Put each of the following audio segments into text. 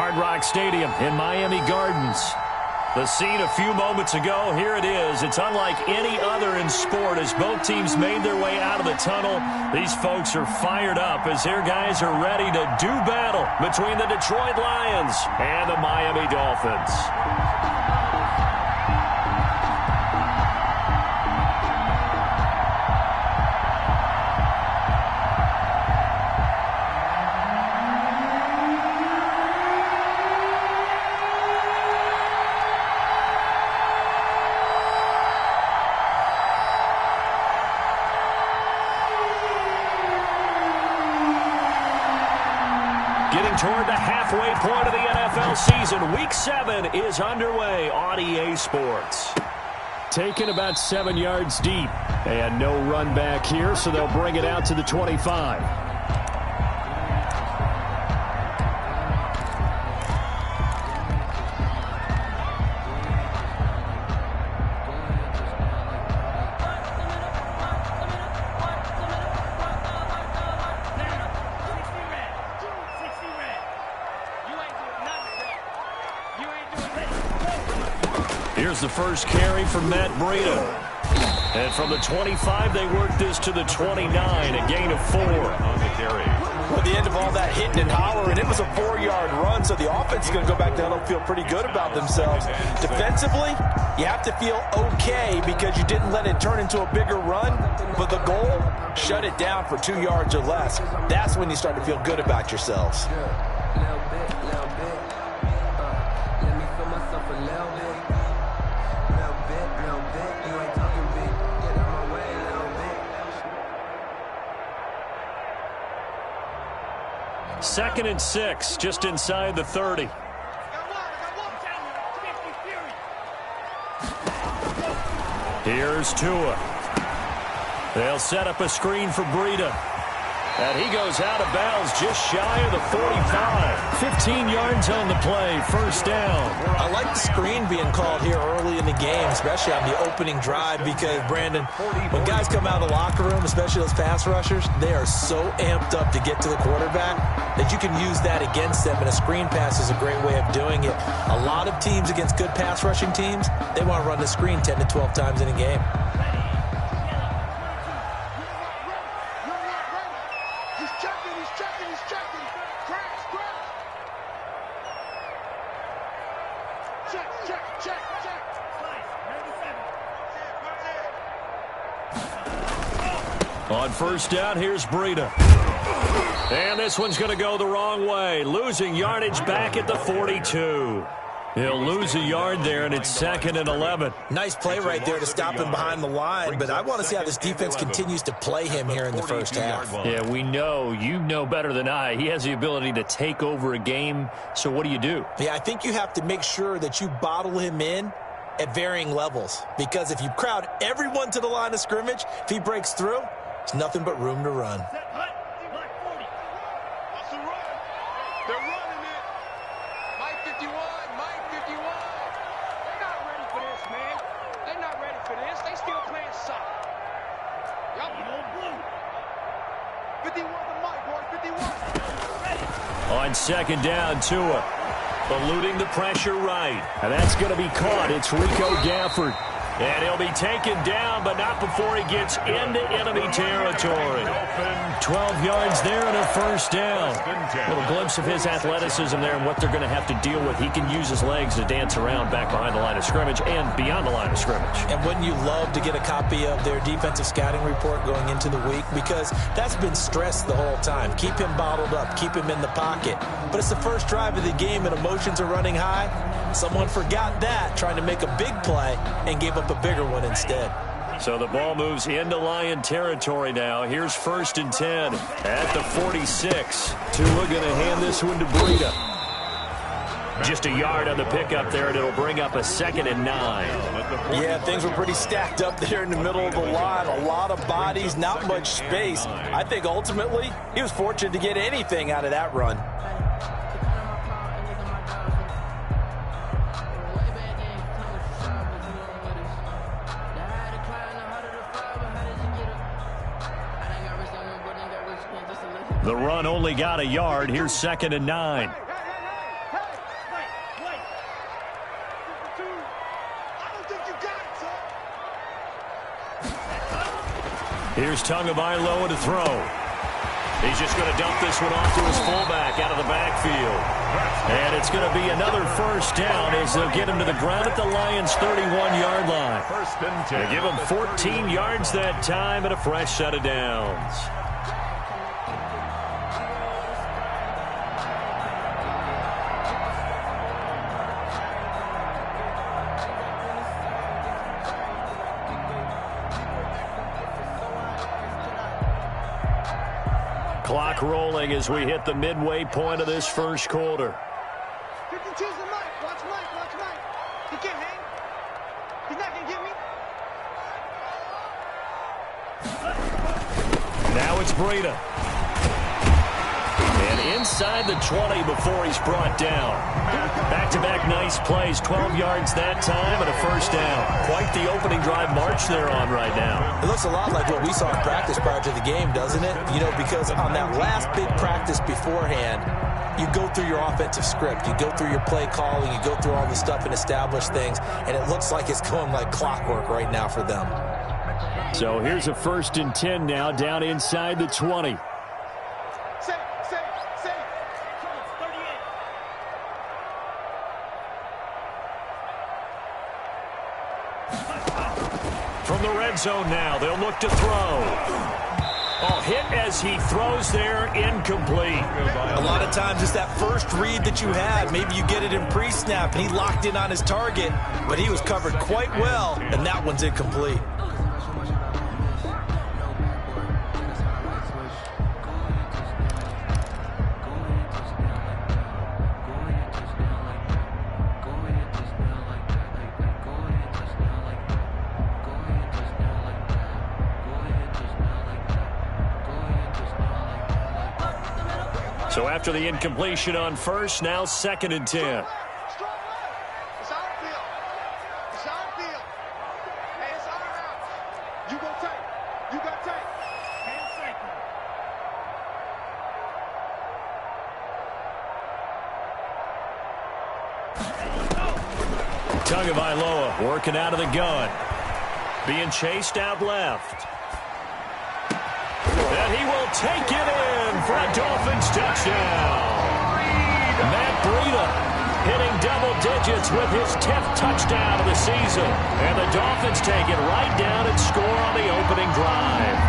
Hard Rock Stadium in Miami Gardens. The scene a few moments ago, here it is. It's unlike any other in sport as both teams made their way out of the tunnel. These folks are fired up as their guys are ready to do battle between the Detroit Lions and the Miami Dolphins. Toward the halfway point of the NFL season. Week 7 is underway on EA Sports. Taken about 7 yards deep. And no run back here, so they'll bring it out to the 25. Here's the first carry from Matt Breida. And from the 25, they work this to the 29, a gain of 4. At the end of all that hitting and hollering, it was a 4-yard run, so the offense is going to go back down and feel pretty good about themselves. Defensively, you have to feel okay because you didn't let it turn into a bigger run, but the goal, shut it down for 2 yards or less. That's when you start to feel good about yourselves. Second and 6, just inside the 30. Here's Tua. They'll set up a screen for Breida. And he goes out of bounds just shy of the 45. 15 yards on the play, first down. I like the screen being called here early in the game, especially on the opening drive, because, Brandon, when guys come out of the locker room, especially those pass rushers, they are so amped up to get to the quarterback that you can use that against them, and a screen pass is a great way of doing it. A lot of teams against good pass rushing teams, they want to run the screen 10 to 12 times in a game. On first down, here's Breida. And this one's going to go the wrong way. Losing yardage back at the 42. He'll lose a yard there, and it's 2nd and 11. Nice play right there to stop him behind the line, but I want to see how this defense continues to play him here in the first half. Yeah, we know. You know better than I. He has the ability to take over a game, so what do? Yeah, I think you have to make sure that you bottle him in at varying levels, because if you crowd everyone to the line of scrimmage, if he breaks through, there's nothing but room to run. They're running it. Mike 51, Mike 51. They're not ready for this, man. They're not ready for this. They still playing soccer. Y'all blue. 51 to Mike, boy. 51. On second down, Tua. Eluding the pressure right. And that's going to be caught. It's Rico Gafford. And he'll be taken down, but not before he gets into enemy territory. 12 yards there and a first down. A little glimpse of his athleticism there and what they're going to have to deal with. He can use his legs to dance around back behind the line of scrimmage and beyond the line of scrimmage. And wouldn't you love to get a copy of their defensive scouting report going into the week? Because that's been stressed the whole time. Keep him bottled up. Keep him in the pocket. But it's the first drive of the game and emotions are running high. Someone forgot that, trying to make a big play, and gave up a bigger one instead. So the ball moves into Lion territory now. Here's 1st and 10 at the 46. Tua going to hand this one to Breida. Just a yard on the pickup there, and it'll bring up a 2nd and 9. Yeah, things were pretty stacked up there in the middle of the line. A lot of bodies, not much space. I think ultimately he was fortunate to get anything out of that run. The run only got a yard. Here's 2nd and 9. Here's Tagovailoa to throw. He's just going to dump this one off to his fullback out of the backfield. And it's going to be another first down as they'll get him to the ground at the Lions' 31-yard line. They give him 14 yards that time and a fresh set of downs. Clock rolling as we hit the midway point of this first quarter. 52's the Mike. Watch Mike. Watch Mike. He can't hang. He's not going to get me. Now it's Breida. And inside the 20 before he's brought down. Back-to-back nice plays. 12 yards that time and a first down. Quite the opening drive march they're on right now. It looks a lot like what we saw in practice prior to the game, doesn't it? You know, because on that last big practice beforehand, you go through your offensive script. You go through your play calling. You go through all the stuff and establish things. And it looks like it's going like clockwork right now for them. So here's a 1st and 10 now down inside the 20. From the red zone now, they'll look to throw. Oh, hit as he throws there, incomplete. A lot of times it's that first read that you had. Maybe you get it in pre-snap, and he locked in on his target, but he was covered quite well, and that one's incomplete. So after the incompletion on first, now 2nd and 10. Strong left. It's our field. It's our field. Hey, it's our house. You go tight. You got tight. And cycle. Tagovailoa working out of the gun. Being chased out left. And he will take it in for a Dolphins touchdown. Matt Breida hitting double digits with his 10th touchdown of the season. And the Dolphins take it right down and score on the opening drive.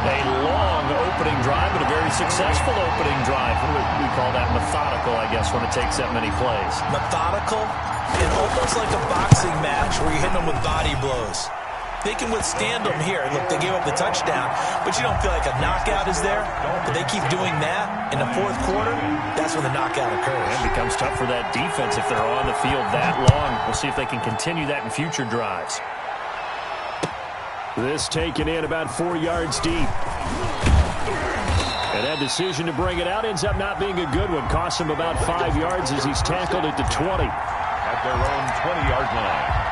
A long opening drive, but a very successful opening drive. We call that methodical, I guess, when it takes that many plays. Methodical and almost like a boxing match where you're hitting them with body blows. They can withstand them here. Look, they gave up the touchdown, but you don't feel like a knockout is there. But they keep doing that in the 4th quarter. That's when the knockout occurs. It becomes tough for that defense if they're on the field that long. We'll see if they can continue that in future drives. This taken in about 4 yards deep. And that decision to bring it out ends up not being a good one. Costs him about 5 yards as he's tackled at the 20. At their own 20-yard line.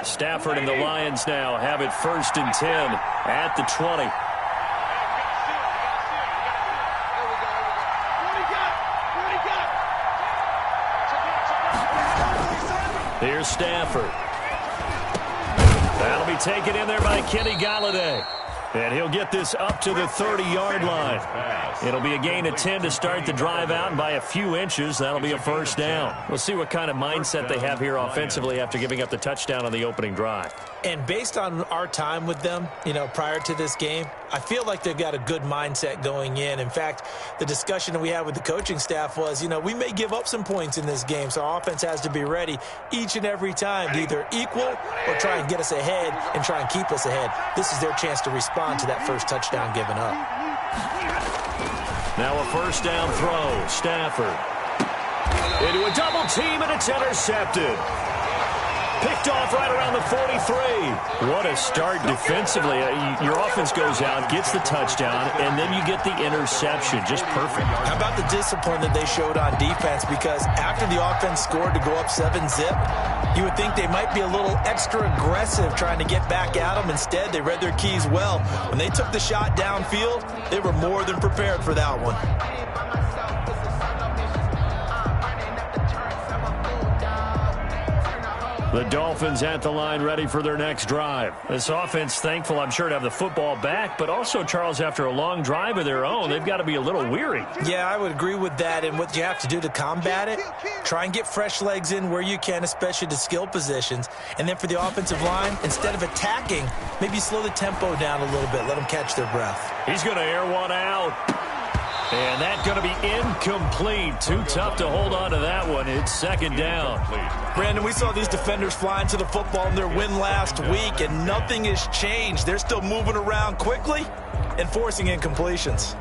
Stafford and the Lions now have it 1st and 10 at the 20. Here's Stafford. That'll be taken in there by Kenny Galladay. And he'll get this up to the 30-yard line. It'll be a gain of 10 to start the drive out, and by a few inches, that'll be a first down. We'll see what kind of mindset they have here offensively after giving up the touchdown on the opening drive. And based on our time with them, prior to this game, I feel like they've got a good mindset going in. In fact, the discussion that we had with the coaching staff was, we may give up some points in this game, so our offense has to be ready each and every time to either equal or try and get us ahead and try and keep us ahead. This is their chance to respond to that first touchdown given up. Now a first down throw. Stafford into a double team, and it's intercepted. Picked off right around the 43. What a start defensively. Your offense goes out, gets the touchdown, and then you get the interception. Just perfect. How about the discipline that they showed on defense? Because after the offense scored to go up 7-zip, you would think they might be a little extra aggressive trying to get back at them. Instead, they read their keys well. When they took the shot downfield, they were more than prepared for that one. The Dolphins at the line ready for their next drive. This offense thankful, I'm sure, to have the football back, but also, Charles, after a long drive of their own, they've got to be a little weary. Yeah, I would agree with that, and what you have to do to combat it, try and get fresh legs in where you can, especially the skill positions. And then for the offensive line, instead of attacking, maybe slow the tempo down a little bit, let them catch their breath. He's going to air one out. And that's going to be incomplete. Too tough to hold on to that one. It's second down. Brandon, we saw these defenders flying to the football in their win last week, and nothing has changed. They're still moving around quickly and forcing incompletions.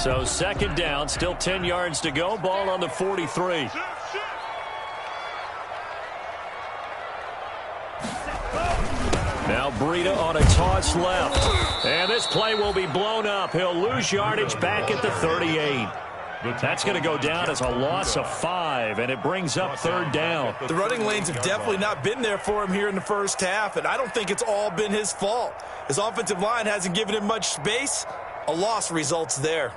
So second down, still 10 yards to go. Ball on the 43. Now Breida on a toss left. And this play will be blown up. He'll lose yardage back at the 38. That's going to go down as a loss of 5, and it brings up third down. The running lanes have definitely not been there for him here in the first half, and I don't think it's all been his fault. His offensive line hasn't given him much space. A loss results there.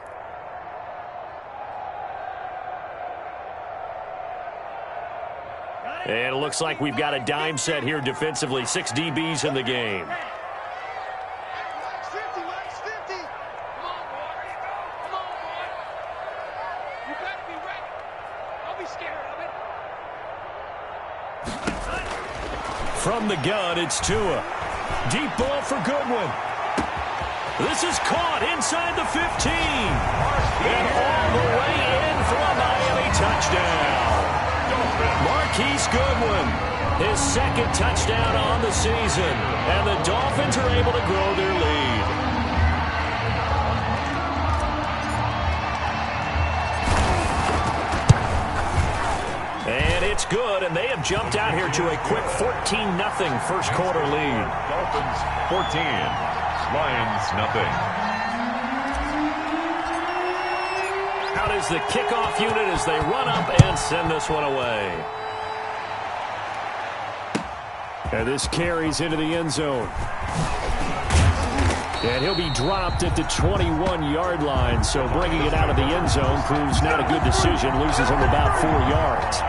And it looks like we've got a dime set here defensively. 6 DBs in the game. From the gun, it's Tua. Deep ball for Goodwin. This is caught inside the 15. And all the way in for a Miami touchdown. Marquise Goodwin, his second touchdown on the season, and the Dolphins are able to grow their lead. And it's good, and they have jumped out here to a quick 14-0 first quarter lead. Dolphins 14, Lions nothing. Out is the kickoff unit as they run up and send this one away. And this carries into the end zone. And he'll be dropped at the 21-yard line, so bringing it out of the end zone proves not a good decision. Loses him about 4 yards.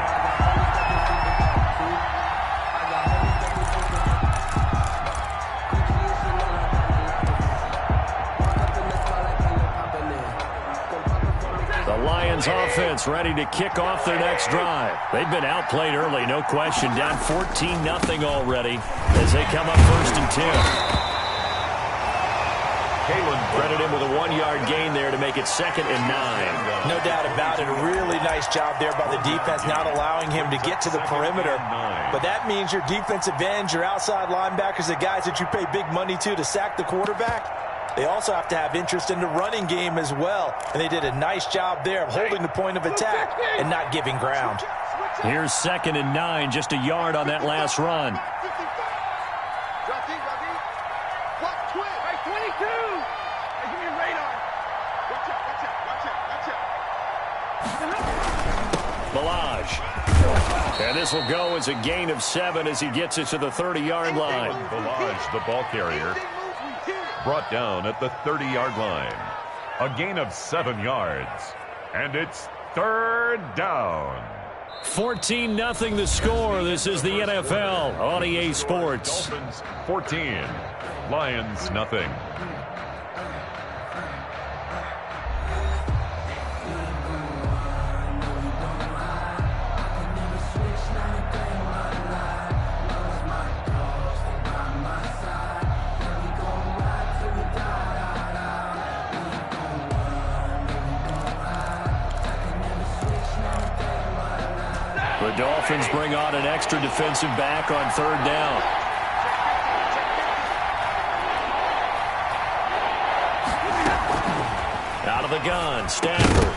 Offense ready to kick off their next drive. They've been outplayed early, no question. Down 14-0 already as they come up 1st and 10. Credit him with a 1-yard gain there to make it 2nd and 9. No doubt about it. A really nice job there by the defense, not allowing him to get to the perimeter. But that means your defensive ends, your outside linebackers, the guys that you pay big money to sack the quarterback, they also have to have interest in the running game as well. And they did a nice job there of holding the point of attack and not giving ground. Here's 2nd and 9, just a yard on that last run. Balaj. And this will go as a gain of 7 as he gets it to the 30-yard line. Balaj, the ball carrier, brought down at the 30-yard line. A gain of 7 yards. And it's 3rd down. 14-0 the score. This is the NFL on EA Sports. Dolphins 14, Lions nothing. The Dolphins bring on an extra defensive back on third down. Out of the gun, Stafford.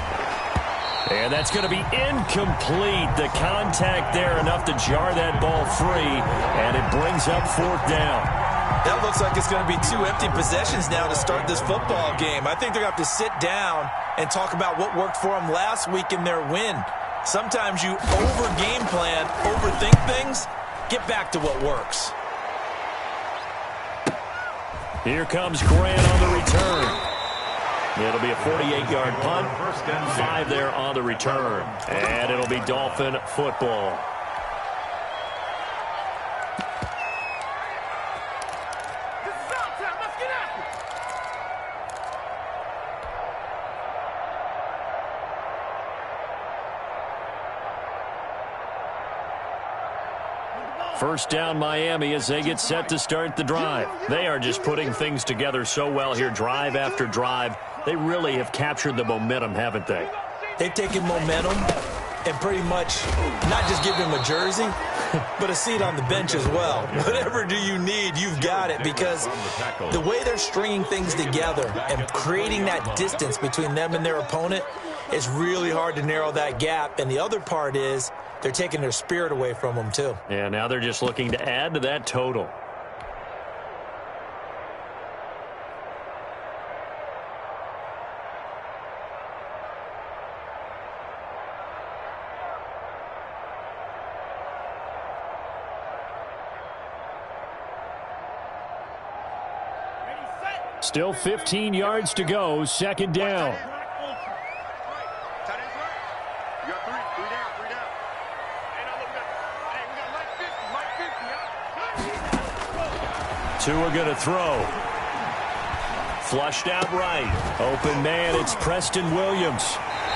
And that's going to be incomplete. The contact there enough to jar that ball free, and it brings up fourth down. That looks like it's going to be 2 empty possessions now to start this football game. I think they're going to have to sit down and talk about what worked for them last week in their win. Sometimes you over-game plan, overthink things, get back to what works. Here comes Grant on the return. It'll be a 48-yard punt, 5 there on the return. And it'll be Dolphin football. First down Miami as they get set to start the drive. They are just putting things together so well here, drive after drive. They really have captured the momentum, haven't they? They've taken momentum and pretty much not just give him a jersey, but a seat on the bench as well. Whatever do you need, you've got it, because the way they're stringing things together and creating that distance between them and their opponent, it's really hard to narrow that gap. And the other part is they're taking their spirit away from them, too. Yeah, now they're just looking to add to that total. Still 15 yards to go, second down. Tua going to throw. Flushed out right. Open man, it's Preston Williams.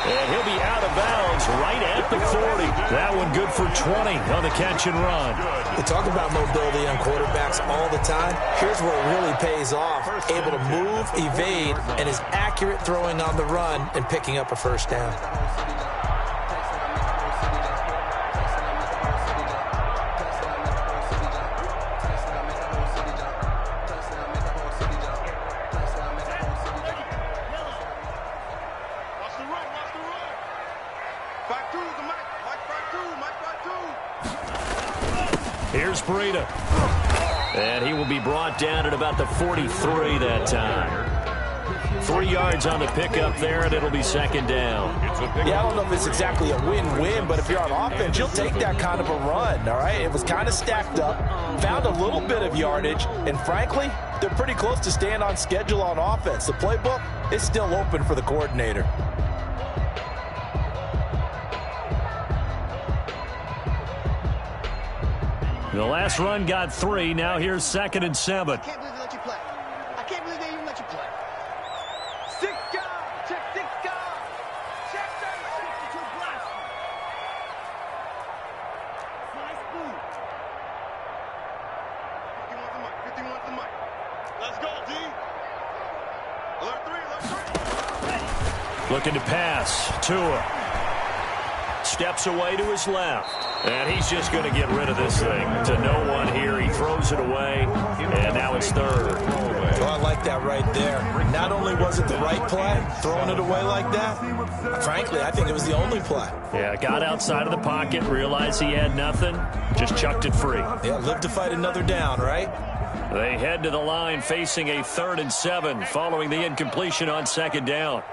And he'll be out of bounds right at the 40. That one good for 20 on the catch and run. We talk about mobility on quarterbacks all the time. Here's where it really pays off. Able to move, evade, and is accurate throwing on the run and picking up a first down. Here's Breida. And he will be brought down at about the 43 that time. 3 yards on the pickup there, and it'll be second down. Yeah, I don't know if it's exactly a win-win, but if you're on offense, you'll take that kind of a run, all right? It was kind of stacked up, found a little bit of yardage, and frankly, they're pretty close to staying on schedule on offense. The playbook is still open for the coordinator. The last run got 3. Now here's 2nd and 7. I can't believe they let you play. I can't believe they even let you play. 6 guys. Check 6 guys. Check 62 blast. Slice boom. 51's the mic. Let's go, D. Alert 3. Looking to pass. Tua. Steps away to his left. And he's just going to get rid of this thing to no one here. He throws it away, and now it's third. Oh, I like that right there. Not only was it the right play, throwing it away like that, frankly, I think it was the only play. Yeah, got outside of the pocket, realized he had nothing, just chucked it free. Yeah, live to fight another down, right? They head to the line facing a 3rd and 7 following the incompletion on 2nd down.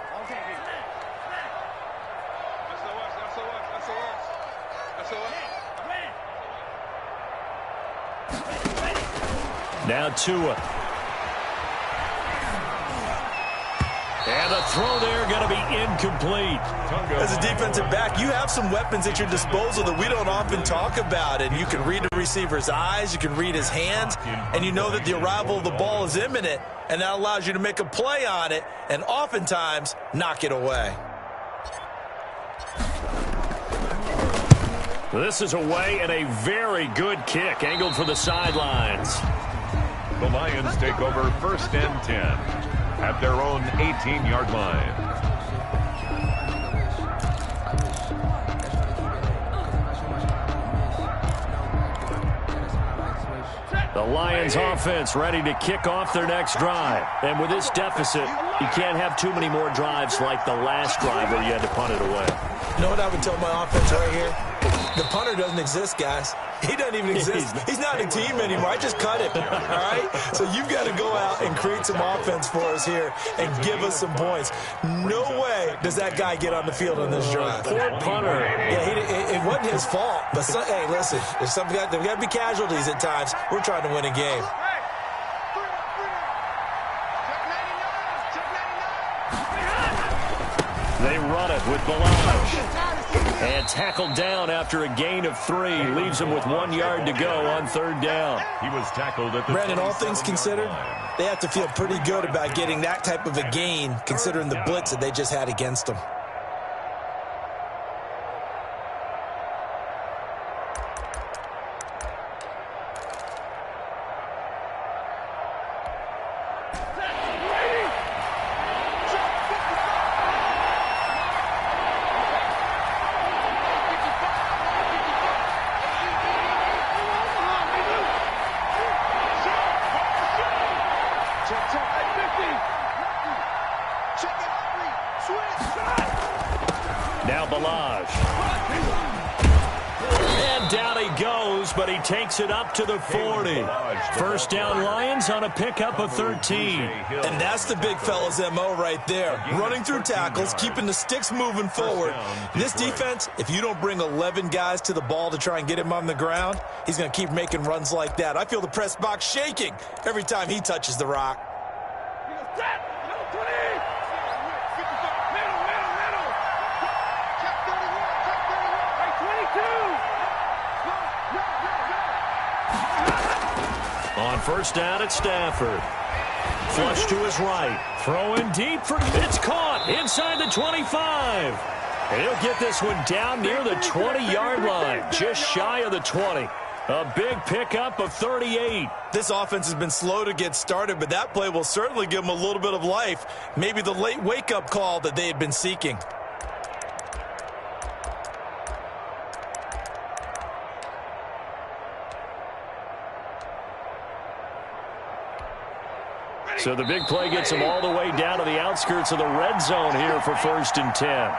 Now Tua. And the throw there going to be incomplete. As a defensive back, you have some weapons at your disposal that we don't often talk about. And you can read the receiver's eyes, you can read his hands, and you know that the arrival of the ball is imminent, and that allows you to make a play on it and oftentimes knock it away. This is away and a very good kick, angled for the sidelines. The Lions take over 1st and 10 at their own 18-yard line. The Lions offense ready to kick off their next drive. And with this deficit, you can't have too many more drives like the last drive where you had to punt it away. You know what I would tell my offense right here? The punter doesn't exist, guys. He doesn't even exist. He's not a team anymore. I just cut him, all right? So you've got to go out and create some offense for us here and give us some points. No way does that guy get on the field on this drive. Poor punter. Yeah, it wasn't his fault. But, hey, listen, there's got to be casualties at times. We're trying to win a game. They run it with Balaj. And tackled down after a gain of 3. Leaves him with 1 yard to go on 3rd down. He was tackled at the Brandon, all things considered, they have to feel pretty good about getting that type of a gain considering the blitz that they just had against them. Now Balaj. And down he goes, but he takes it up to the 40. First down Lions on a pickup of 13. And that's the big fella's MO right there. Running through tackles, keeping the sticks moving forward. This defense, if you don't bring 11 guys to the ball to try and get him on the ground, he's going to keep making runs like that. I feel the press box shaking every time he touches the rock. On first down at Stafford. Flush to his right. Throwing deep for... It's caught inside the 25. And he'll get this one down near the 20-yard line. Just shy of the 20. A big pickup of 38. This offense has been slow to get started, but that play will certainly give them a little bit of life. Maybe the late wake-up call that they had been seeking. So the big play gets him all the way down to the outskirts of the red zone here for 1st and 10.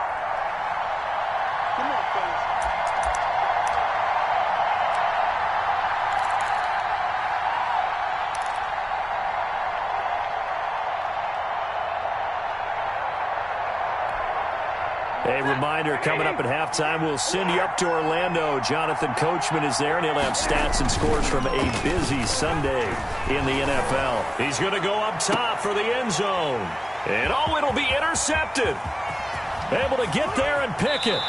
A reminder, coming up at halftime, we'll send you up to Orlando. Jonathan Coachman is there, and he'll have stats and scores from a busy Sunday in the NFL. He's going to go up top for the end zone. And, it'll be intercepted. Able to get there and pick it.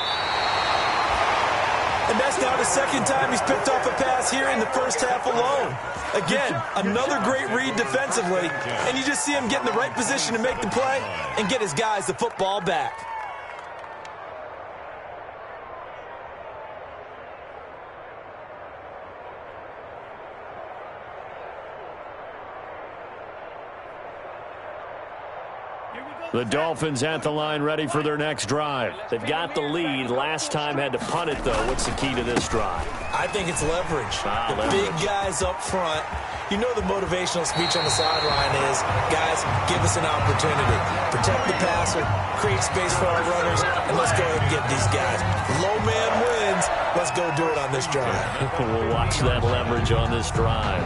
And that's now the second time he's picked off a pass here in the first half alone. Again, another great read defensively. And you just see him get in the right position to make the play and get his guys the football back. The Dolphins at the line ready for their next drive. They've got the lead. Last time had to punt it, though. What's the key to this drive? I think it's leverage. The big guys up front. You know the motivational speech on the sideline is, guys, give us an opportunity. Protect the passer, create space for our runners, and let's go ahead and get these guys. Low man wins. Let's go do it on this drive. We'll watch that leverage on this drive.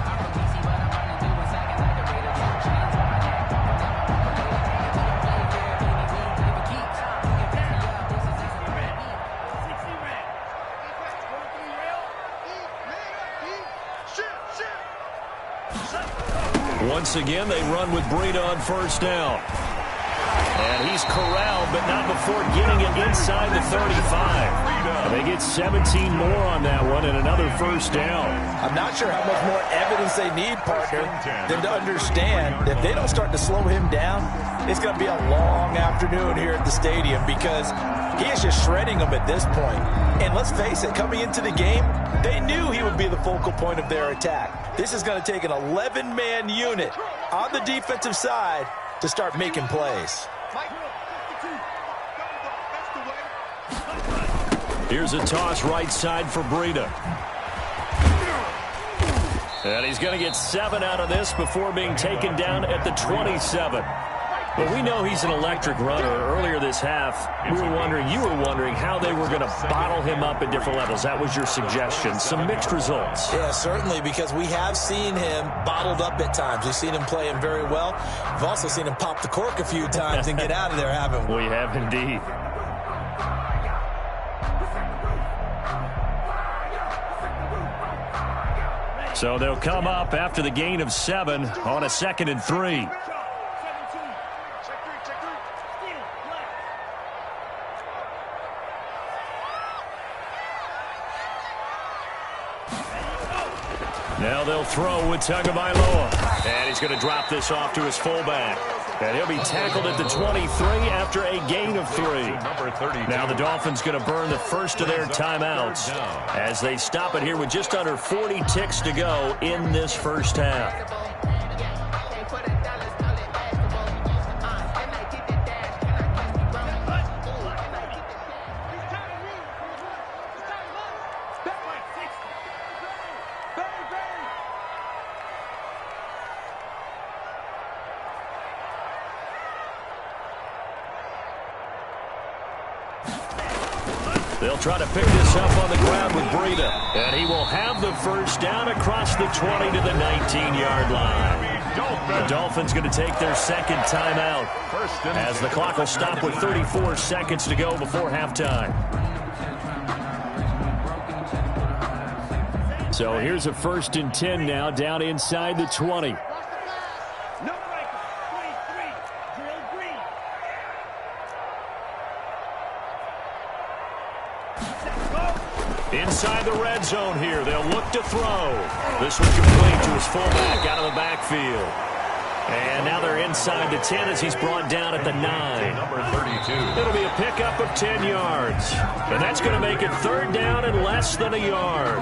Once again, they run with Breida on first down. And he's corralled, but not before getting it inside the 35. They get 17 more on that one and another first down. I'm not sure how much more evidence they need, partner, than to understand that if they don't start to slow him down, it's going to be a long afternoon here at the stadium because he is just shredding them at this point. And let's face it, coming into the game, they knew he would be the focal point of their attack. This is going to take an 11-man unit on the defensive side to start making plays. Here's a toss right side for Breida. And he's going to get 7 out of this before being taken down at the 27. But we know he's an electric runner. Earlier this half, you were wondering how they were going to bottle him up at different levels. That was your suggestion. Some mixed results. Yeah, certainly, because we have seen him bottled up at times. We've seen him play him very well. We've also seen him pop the cork a few times and get out of there, haven't we? We have indeed. So they'll come up after the gain of 7 on a 2nd and 3. Now they'll throw with Tagovailoa. And he's going to drop this off to his fullback. And he'll be tackled at the 23 after a gain of 3. Now the Dolphins going to burn the first of their timeouts as they stop it here with just under 40 ticks to go in this first half. They'll try to pick this up on the ground with Breida. And he will have the first down across the 20 to the 19-yard line. The Dolphins going to take their second timeout as the clock will stop with 34 seconds to go before halftime. So here's a 1st and 10 now down inside the 20. Inside the red zone here. They'll look to throw. This one complete to his fullback out of the backfield. And now they're inside the 10 as he's brought down at the 9. Number 32. It'll be a pickup of 10 yards. And that's going to make it 3rd down and less than a yard.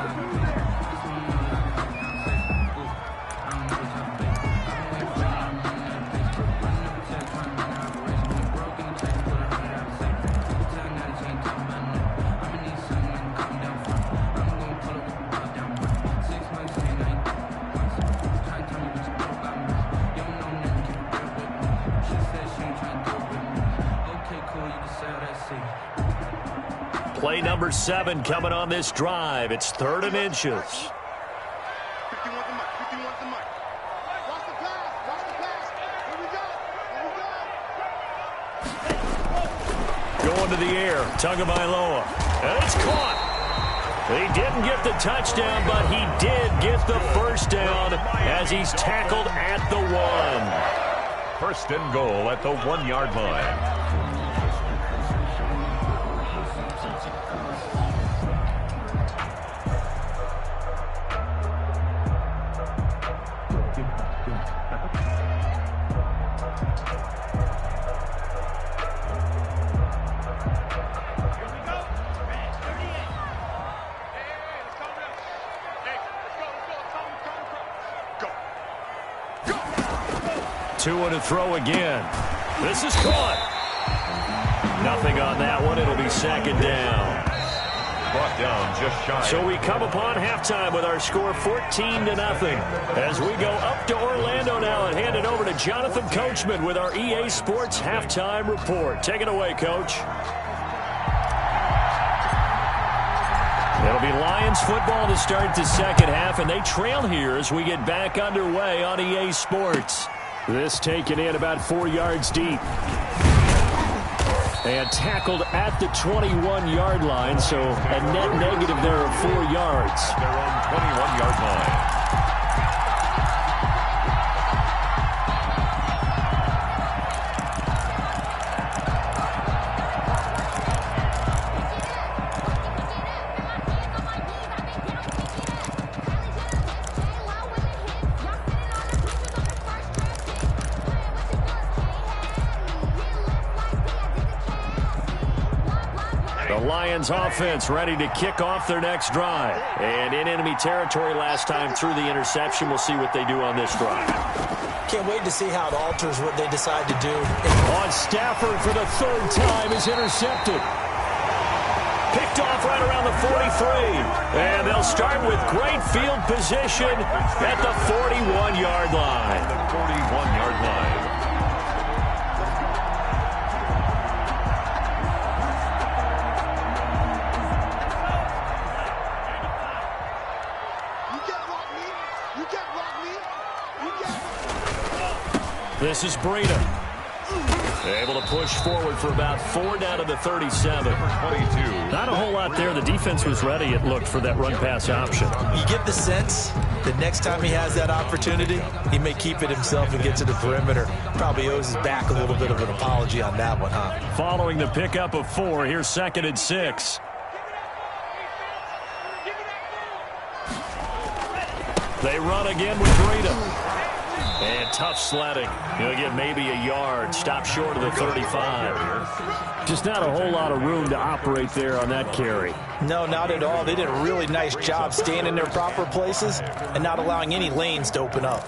Play number 7 coming on this drive. It's 3rd and inches. 51's the mic. 51's the mic. Watch the pass. Watch the pass. Here we go. Here we go. Going to the air. Tagovailoa. And it's caught. He didn't get the touchdown, but he did get the first down as he's tackled at the 1. 1st and goal at the 1-yard line. Tua to throw again. This is caught. Nothing on that one. It'll be 2nd down. Brought down just shy. So we come upon halftime with our score 14-0 as we go up to Orlando now and hand it over to Jonathan Coachman with our EA Sports halftime report. Take it away, Coach. It'll be Lions football to start the second half, and they trail here as we get back underway on EA Sports. This taken in about 4 yards deep. And tackled at the 21-yard line, so a net negative there of 4 yards. Their own 21-yard line. Lions offense ready to kick off their next drive. And in enemy territory last time through the interception. We'll see what they do on this drive. Can't wait to see how it alters what they decide to do. On Stafford for the 3rd time is intercepted. Pick picked off right around the 43. And they'll start with great field position at the 41-yard line. The 41-yard line. This is Breida. Able to push forward for about 4 down to the 37. 22. Not a whole lot there. The defense was ready, it looked, for that run-pass option. You get the sense that next time he has that opportunity, he may keep it himself and get to the perimeter. Probably owes his back a little bit of an apology on that one, huh? Following the pickup of 4, here's 2nd and 6. They run again with Breida. And tough sledding. He'll get maybe a yard. Stop short of the 35. Just not a whole lot of room to operate there on that carry. No, not at all. They did a really nice job staying in their proper places and not allowing any lanes to open up.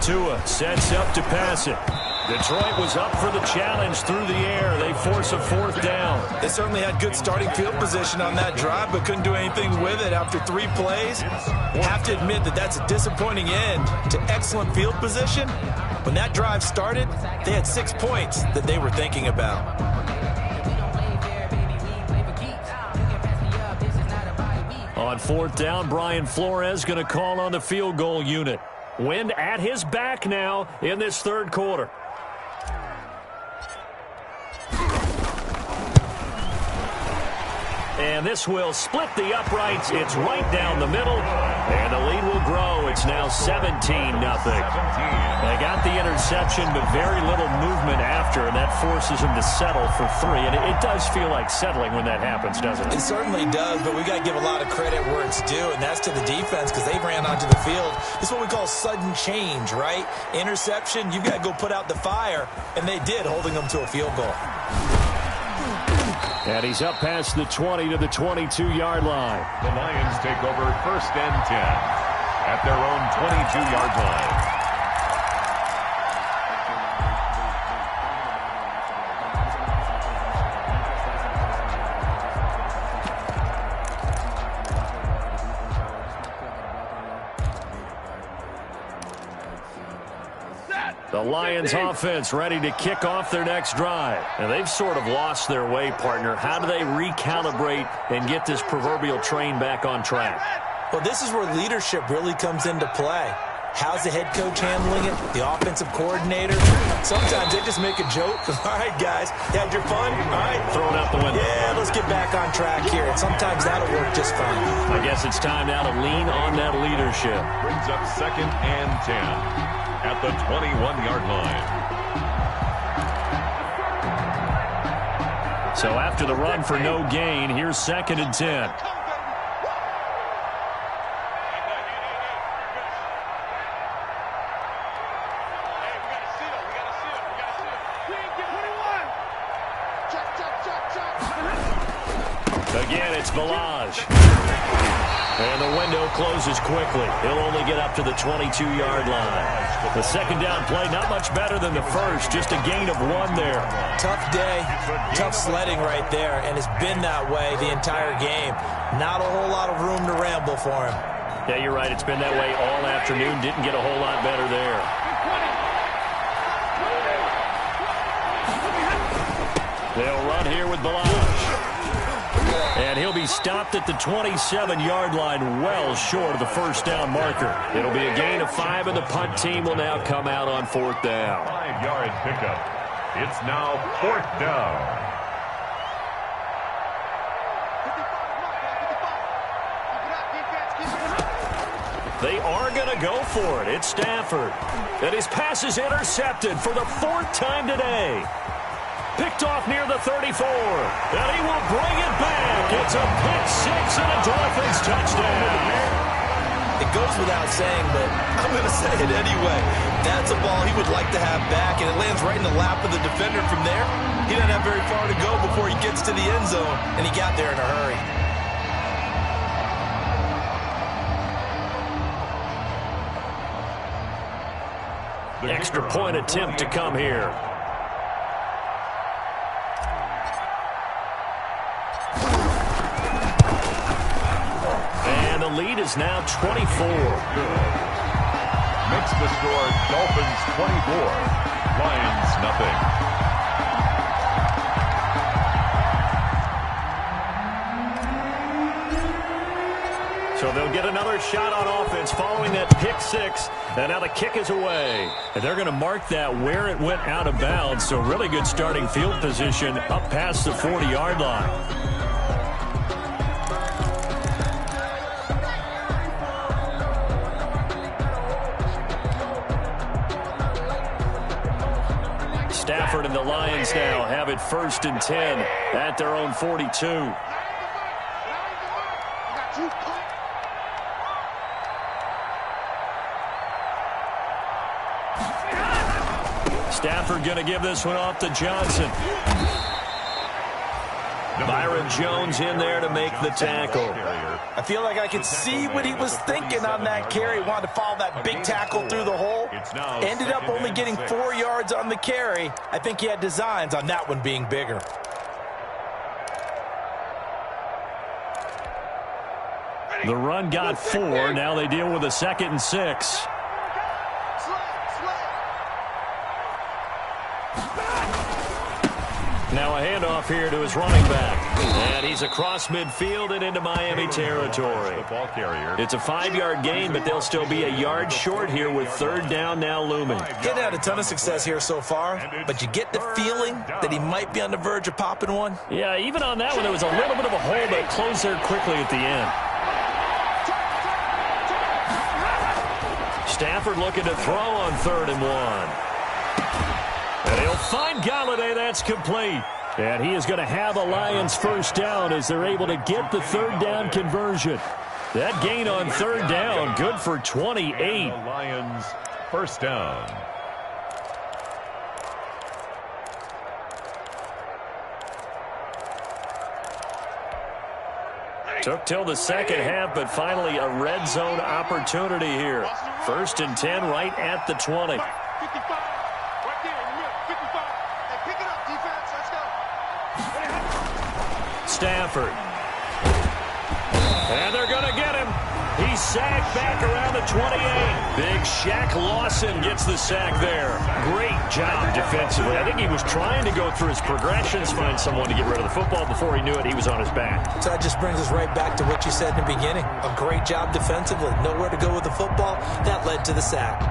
Tua sets up to pass it. Detroit was up for the challenge through the air. They force a 4th down. They certainly had good starting field position on that drive, but couldn't do anything with it after 3 plays. Have to admit that that's a disappointing end to excellent field position. When that drive started, they had 6 points that they were thinking about. On 4th down, Brian Flores going to call on the field goal unit. Wind at his back now in this 3rd quarter. And this will split the uprights. It's right down the middle. And the lead will grow. It's now 17-0. They got the interception, but very little movement after, and that forces them to settle for 3. And it does feel like settling when that happens, doesn't it? It certainly does, but we got to give a lot of credit where it's due, and that's to the defense because they ran onto the field. It's what we call sudden change, right? Interception, you've got to go put out the fire, and they did, holding them to a field goal. And he's up past the 20 to the 22-yard line. The Lions take over 1st and 10 at their own 22-yard line. The Lions offense ready to kick off their next drive. And they've sort of lost their way, partner. How do they recalibrate and get this proverbial train back on track? Well, this is where leadership really comes into play. How's the head coach handling it? The offensive coordinator? Sometimes they just make a joke. All right, guys, you had your fun? All right. Throw it out the window. Yeah, let's get back on track here. And sometimes that'll work just fine. I guess it's time now to lean on that leadership. Brings up 2nd and 10 at the 21-yard line. So after the run for no gain, here's 2nd and 10. Again, it's Balaj. And the window closes quickly. He'll only get up to the 22-yard line. The 2nd down play, not much better than the first. Just a gain of 1 there. Tough day, tough sledding right there, and it's been that way the entire game. Not a whole lot of room to ramble for him. Yeah, you're right. It's been that way all afternoon. Didn't get a whole lot better there. They'll run here with Balaj. And he'll be stopped at the 27-yard line, well short of the 1st down marker. It'll be a gain of 5, and the punt team will now come out on 4th down. 5-yard pickup. It's now 4th down. They are going to go for it. It's Stafford. And his pass is intercepted for the 4th time today. Picked off near the 34. And he will bring it back. It's a pick-6 and a Dolphins touchdown. It goes without saying, but I'm going to say it anyway. That's a ball he would like to have back, and it lands right in the lap of the defender from there. He doesn't have very far to go before he gets to the end zone, and he got there in a hurry. Extra point attempt to come here. And the lead is now 24. Makes the score Dolphins 24, Lions nothing. So they'll get another shot on offense following that pick-6, and now the kick is away. And they're going to mark that where it went out of bounds, so really good starting field position up past the 40-yard line. Stafford and the Lions now have it 1st and 10 at their own 42. Stafford going to give this one off to Johnson. Byron Jones in there to make the tackle. I feel like I could see what he was thinking on that carry. He wanted to follow that big tackle through the hole. Ended up only getting 4 yards on the carry. I think he had designs on that one being bigger. The run got 4. Now they deal with a 2nd and 6. Now a handoff here to his running back. And he's across midfield and into Miami territory. It's a 5-yard gain, but they'll still be a yard short here with 3rd down now looming. Getting had a ton of success here so far, but you get the feeling that he might be on the verge of popping one. Yeah, even on that one, there was a little bit of a hole, but it closed there quickly at the end. Stafford looking to throw on 3rd and 1. And he'll find Galladay. That's complete. And he is going to have a Lions 1st down as they're able to get the 3rd down conversion. That gain on 3rd down, good for 28. Lions 1st down. Took till the 2nd half, but finally a red zone opportunity here. 1st and 10 right at the 20. Stafford. And they're going to get him. He's sacked back around the 28. Big Shaq Lawson gets the sack there. Great job defensively. I think he was trying to go through his progressions, find someone to get rid of the football. Before he knew it, he was on his back. So that just brings us right back to what you said in the beginning. A great job defensively. Nowhere to go with the football. That led to the sack.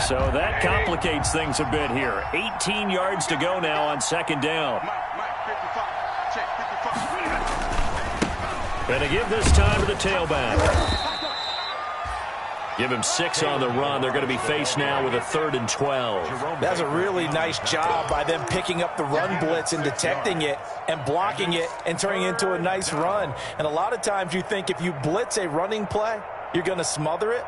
So that complicates things a bit here. 18 yards to go now on 2nd down. And to give this time to the tailback. Give him 6 on the run. They're going to be faced now with a 3rd and 12. That's a really nice job by them picking up the run blitz and detecting it and blocking it and turning it into a nice run. And a lot of times you think if you blitz a running play, you're going to smother it.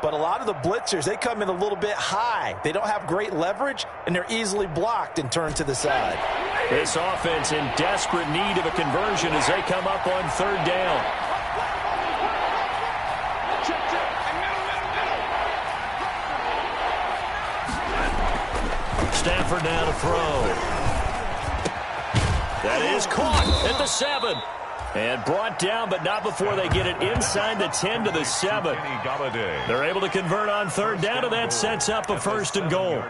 But a lot of the blitzers, they come in a little bit high. They don't have great leverage, and they're easily blocked and turned to the side. This offense in desperate need of a conversion as they come up on 3rd down. Stafford now to throw. That is caught at the 7. And brought down, but not before they get it inside the 10 to the 7. They're able to convert on 3rd down, and that sets up a 1st and goal.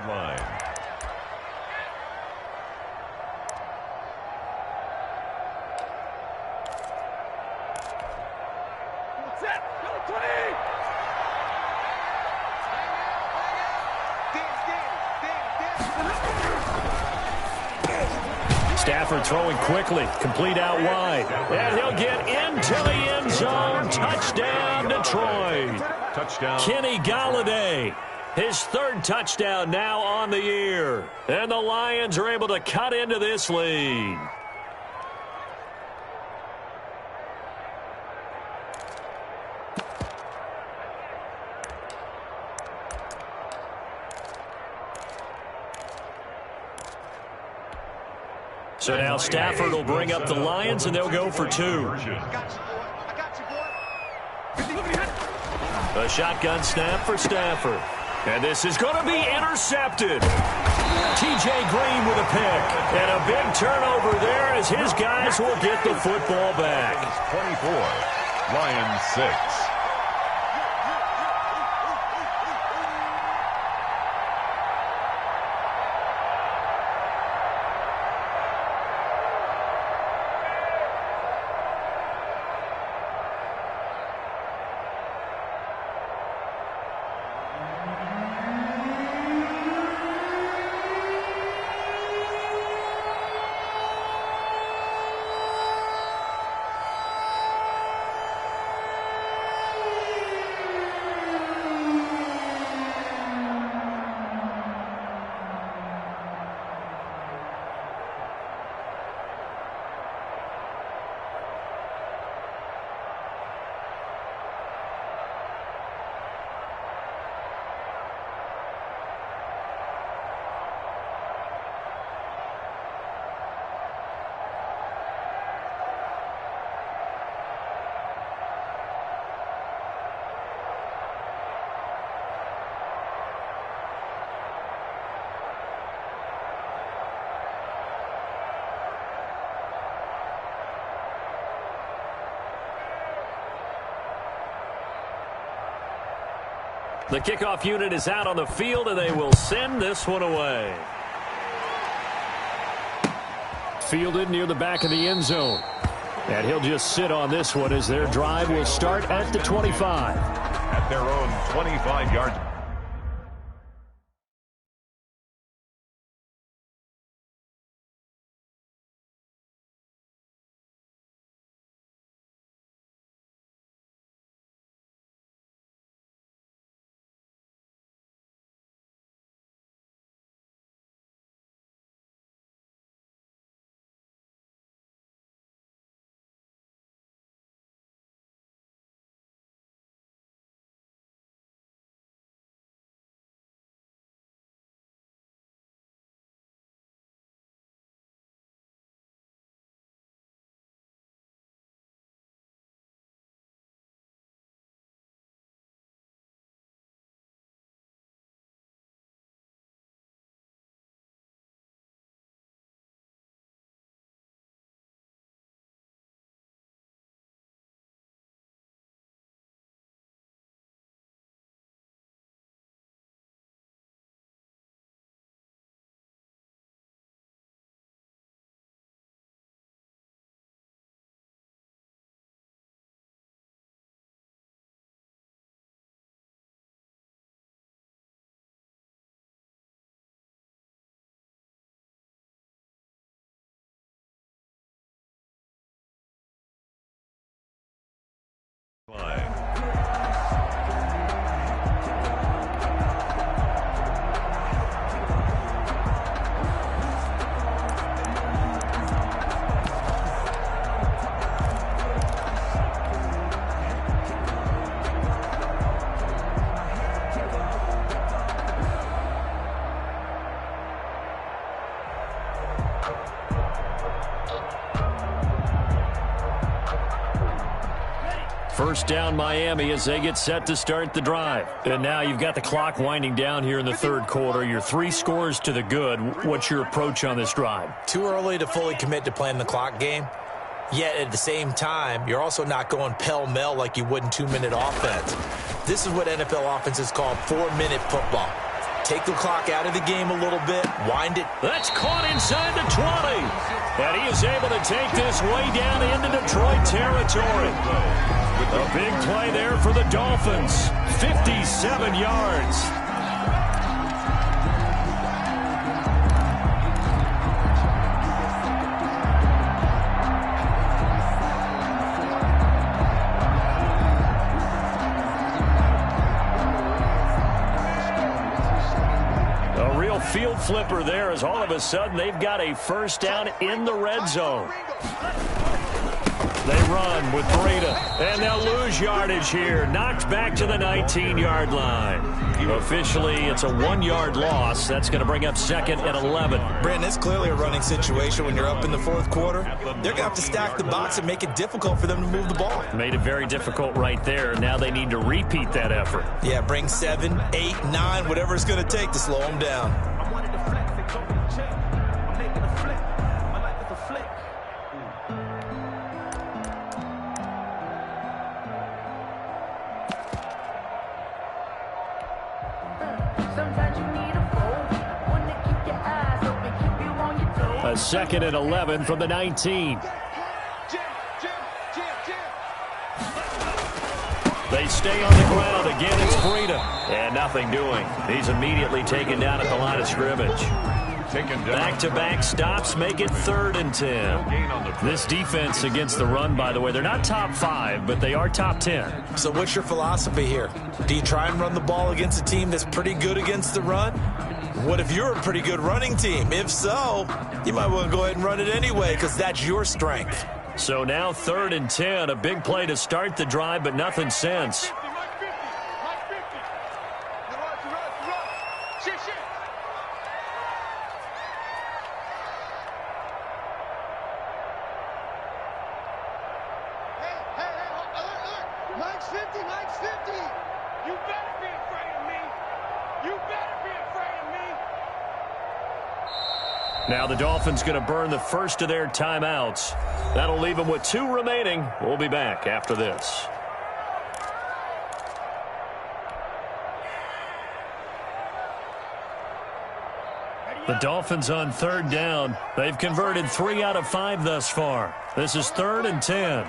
Stafford throwing quickly, complete out wide. And he'll get into the end zone. Touchdown, Detroit. Touchdown. Kenny Golladay, his third touchdown now on the year. And the Lions are able to cut into this lead. So now Stafford will bring up the Lions, and they'll go for two. A shotgun snap for Stafford. And this is going to be intercepted. T.J. Green with a pick. And a big turnover there as his guys will get the football back. 24, Lions 6. The kickoff unit is out on the field, and they will send this one away. Fielded near the back of the end zone. And he'll just sit on this one as their drive will start at the 25. At their own 25-yard line. First down Miami as they get set to start the drive. And now you've got the clock winding down here in the third quarter. Your 3 scores to the good. What's your approach on this drive? Too early to fully commit to playing the clock game. Yet at the same time, you're also not going pell-mell like you would in 2-minute offense. This is what NFL offenses call 4-minute football. Take the clock out of the game a little bit, wind it. That's caught inside the 20. And he is able to take this way down into Detroit territory. A big play there for the Dolphins. 57 yards. real field flipper there as all of a sudden they've got a first down in the red zone. They run with Breda, and they'll lose yardage here. Knocked back to the 19-yard line. Officially, it's a 1-yard loss. That's going to bring up second and 11. Brandon, it's clearly a running situation when you're up in the fourth quarter. They're going to have to stack the box and make it difficult for them to move the ball. Made it very difficult right there. Now they need to repeat that effort. Yeah, bring 7, 8, 9, whatever it's going to take to slow them down. A second and 11 from the 19. They stay on the ground. Again, it's Breda. And nothing doing. He's immediately taken down at the line of scrimmage. Back-to-back stops make it 3rd and 10. This defense against the run, by the way, they're not top 5, but they are top 10. So what's your philosophy here? Do you try and run the ball against a team that's pretty good against the run? What if you're a pretty good running team? If so, you might want to go ahead and run it anyway because that's your strength. So now 3rd and 10, a big play to start the drive, but nothing since. Now the Dolphins going to burn the first of their timeouts. That'll leave them with 2 remaining. We'll be back after this. The Dolphins on 3rd down. They've converted 3 out of 5 thus far. This is 3rd and 10.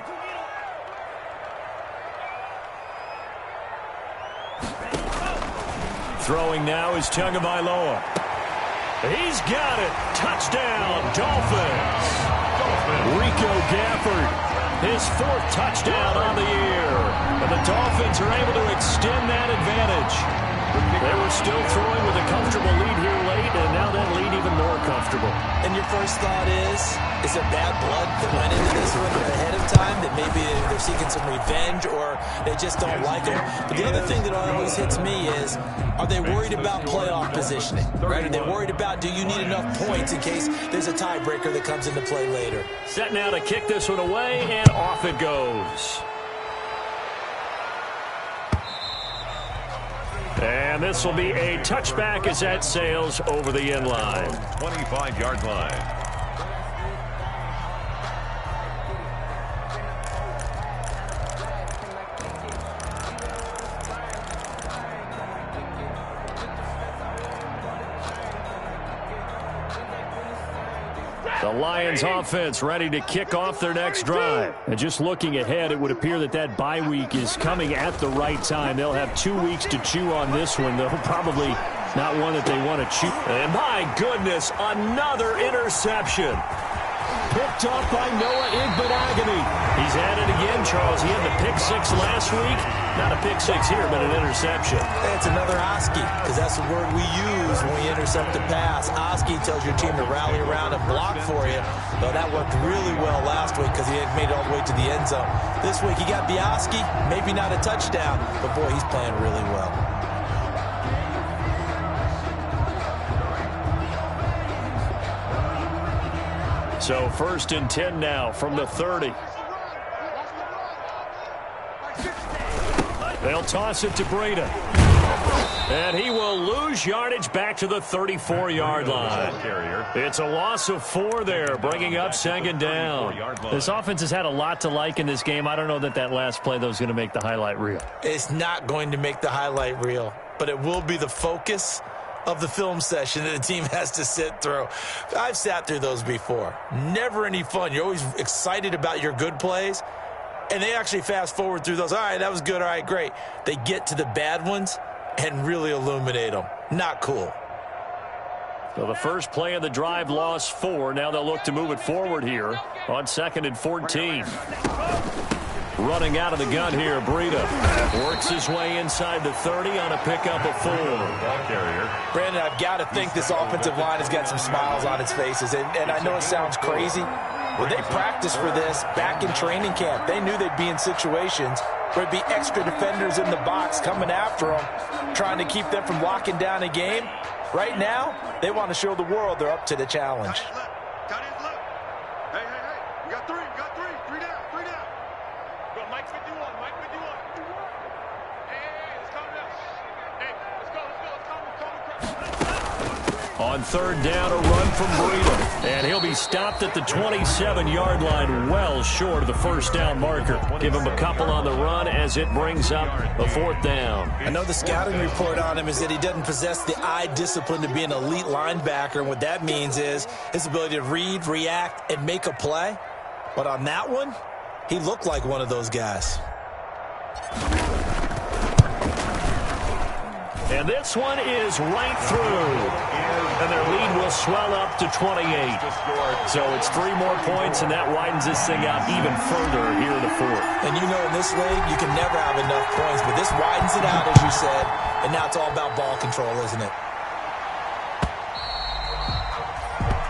Throwing now is Tagovailoa. He's got it. Touchdown, Dolphins. Rico Gafford, his 4th touchdown on the year. And the Dolphins are able to extend that advantage. They were still throwing with a comfortable lead here late, and now that lead even more comfortable. And your first thought is there bad blood that went into this one ahead of time, that maybe they're seeking some revenge or they just don't like him? But the other thing that always hits me is, are they worried about playoff positioning? Right? Are they worried about, do you need enough points in case there's a tiebreaker that comes into play later? Set now to kick this one away, and off it goes. And this will be a touchback as that sails over the end line. 25-yard line. The Lions offense ready to kick off their next drive. And just looking ahead, it would appear that that bye week is coming at the right time. They'll have 2 weeks to chew on this one, though probably not one that they want to chew. And my goodness, another interception. Picked off by Noah Igbenogany. He's at it again, Charles. He had the pick 6 last week. Not a pick 6 here, but an interception. It's another Oski, because that's the word we use when we intercept a pass. Oski tells your team to rally around and block for you. Though that worked really well last week because he had made it all the way to the end zone. This week he got Bioski, maybe not a touchdown, but boy, he's playing really well. So 1st and 10 now from the 30. They'll toss it to Breda. And he will lose yardage back to the 34-yard line. It's a loss of 4 there, bringing up 2nd down. This offense has had a lot to like in this game. I don't know that that last play, though, is going to make the highlight reel. It's not going to make the highlight reel, but it will be the focus of the film session that the team has to sit through. I've sat through those before. Never any fun. You're always excited about your good plays, and they actually fast forward through those. All right, that was good. All right, great. They get to the bad ones and really illuminate them. Not cool. So the first play of the drive lost 4. Now they'll look to move it forward here on 2nd and 14. Running out of the gun here, Breda works his way inside the 30 on a pickup of 4. Ball carrier Brandon, I've got to think this offensive line has got some smiles on its faces. And I know it sounds crazy, but they practiced for this back in training camp. They knew they'd be in situations where it'd be extra defenders in the box coming after them, trying to keep them from locking down a game. Right now, they want to show the world they're up to the challenge. Hey, we got three. Three down. Go, Mike 51. Hey, let's calm down. Hey, let's go. On third down, a run from Breida. And he'll be stopped at the 27-yard line, well short of the first down marker. Give him a couple on the run as it brings up a fourth down. I know the scouting report on him is that he doesn't possess the eye discipline to be an elite linebacker. And what that means is his ability to read, react, and make a play. But on that one, he looked like one of those guys. And this one is right through. And their lead will swell up to 28. So it's 3 more points, and that widens this thing out even further here in the fourth. And you know in this league, you can never have enough points. But this widens it out, as you said. And now it's all about ball control, isn't it?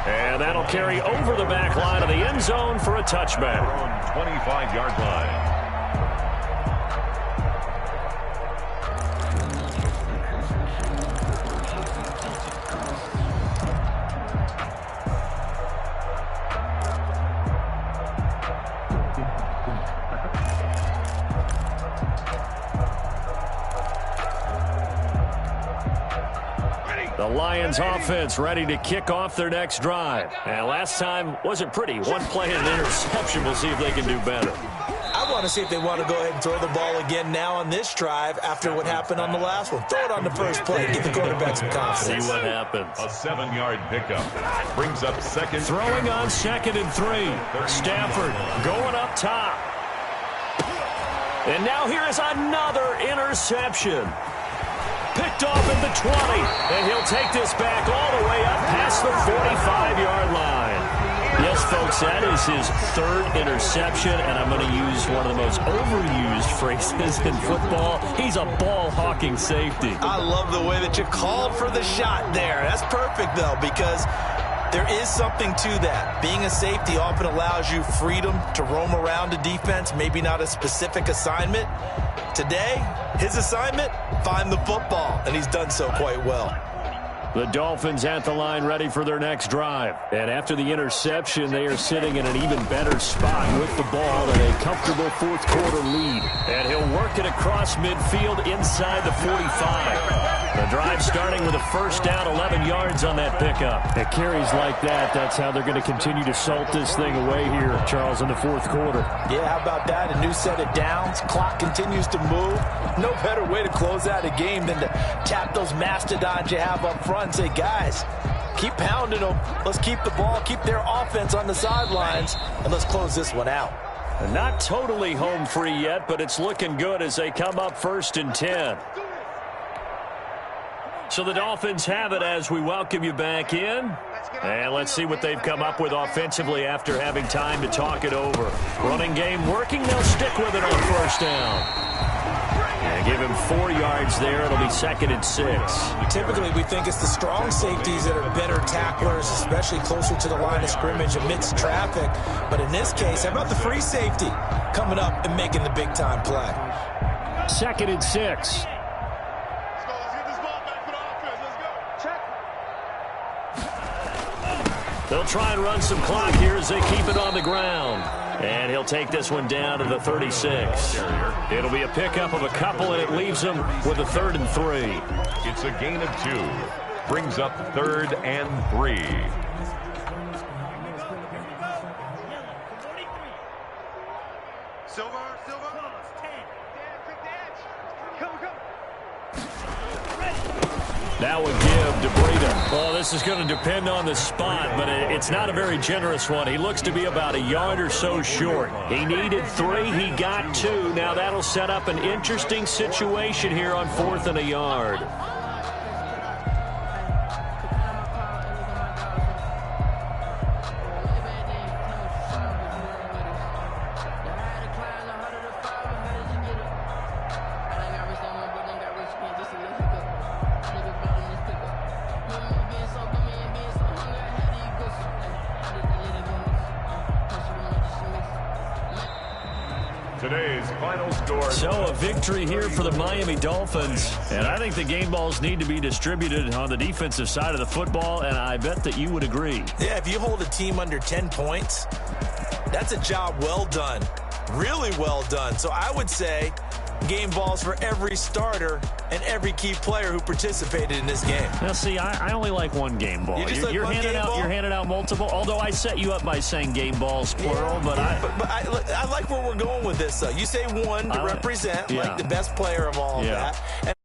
And that'll carry over the back line of the end zone for a touchback. 25-yard line. The Lions offense ready to kick off their next drive. And last time wasn't pretty. One play and an interception. We'll see if they can do better. I want to see if they want to go ahead and throw the ball again now on this drive after what happened on the last one. Throw it on the first play. Get the quarterback some confidence. See what happens. A 7-yard pickup. Brings up second. Throwing on 2nd and 3. Stafford going up top. And now here is another interception. Picked off at the 20, and he'll take this back all the way up past the 45-yard line. Yes, folks, that is his 3rd interception, and I'm going to use one of the most overused phrases in football. He's a ball-hawking safety. I love the way that you called for the shot there. That's perfect, though, because there is something to that. Being a safety often allows you freedom to roam around a defense, maybe not a specific assignment. Today, his assignment, find the football, and he's done so quite well. The Dolphins at the line ready for their next drive. And after the interception, they are sitting in an even better spot with the ball and a comfortable fourth-quarter lead. And he'll work it across midfield inside the 45. The drive starting with a first down, 11 yards on that pickup. At carries like that, that's how they're going to continue to salt this thing away here, Charles, in the fourth quarter. Yeah, how about that? A new set of downs. Clock continues to move. No better way to close out a game than to tap those mastodons you have up front and say, guys, keep pounding them. Let's keep the ball, keep their offense on the sidelines, and let's close this one out. And not totally home free yet, but it's looking good as they come up 1st and 10. So the Dolphins have it as we welcome you back in. And let's see what they've come up with offensively after having time to talk it over. Running game working. They'll stick with it on first down. And give him 4 yards there. It'll be 2nd and 6. Typically, we think it's the strong safeties that are better tacklers, especially closer to the line of scrimmage amidst traffic. But in this case, how about the free safety coming up and making the big-time play? 2nd and 6. They'll try and run some clock here as they keep it on the ground. And he'll take this one down to the 36. It'll be a pickup of a couple, and it leaves them with a 3rd and 3. It's a gain of 2. Brings up 3rd and 3. Silver. Now a give to Breida. Well, this is going to depend on the spot, but it's not a very generous one. He looks to be about a yard or so short. He needed 3. He got 2. Now that'll set up an interesting situation here on 4th and a yard. Today's final score. So a victory here for the Miami Dolphins. And I think the game balls need to be distributed on the defensive side of the football, and I bet that you would agree. Yeah, if you hold a team under 10 points, that's a job well done. Really well done. So I would say game balls for every starter and every key player who participated in this game. Now, see, I only like one game ball. You're handing out multiple, although I set you up by saying game balls, plural. Yeah, but I like where we're going with this. You say one to represent like the best player of all of that.